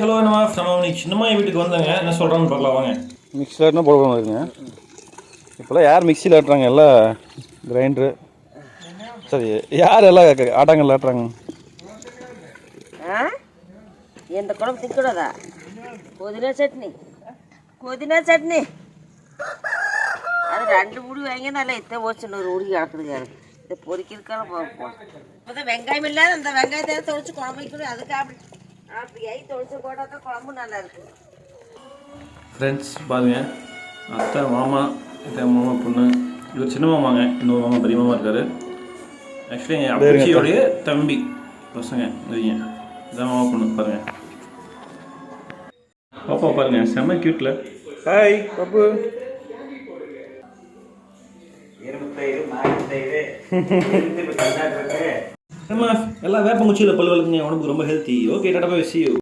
Hello நம்ம சின்னம்மா வீட்டுக்கு வந்தாங்க, என்ன சொல்கிறான்னு பார்க்கலாம் வாங்க. மிக்சியில் ஆட்டினா போட இருக்குங்க. இப்போல்லாம் யார் மிக்சியில் ஆட்டுறாங்க? எல்லாம் கிரைண்டரு. சரி, யார் எல்லாம் ஆட்டாங்கல்ல ஆட்டுறாங்க? இந்த குழம்பு திக்கூடாதா? புதினா சட்னி அது 2 முடி வாங்கி நல்லா இத்தனை போச்சு. ஒரு உடி கிடக்குதுங்க. இதை பொறிக்கிறதுக்கான போகும். இப்போதான் வெங்காயம் இல்லாத அந்த வெங்காயத்தை தொழிச்சு குழம்பு வைக்கணும். அதுக்கு அப்படி தொழிச்சு போட்டால் குழம்பு நல்லா இருக்கு. ஃப்ரெண்ட்ஸ் பாருங்க, அத்தை மாமா, இதை மாமா பொண்ணு, இவர் சின்ன மாமாங்க, இன்னொரு மாமா பெரிய மாமா இருக்காரு. ஆக்சுவலி எங்கள் அப்பச்சியோடைய தம்பி பசங்க இதுங்க, இதான் மாமா பொண்ணு பாருங்க. பாப்பா பாருங்க, செம்ம கியூட்ல. ஹாய் பாப்பு. எல்லாம் வேப்பங்குச்சியில் பல் வளர்க்குங்க, உடம்புக்கு ரொம்ப healthy. Okay, tata bye, see you.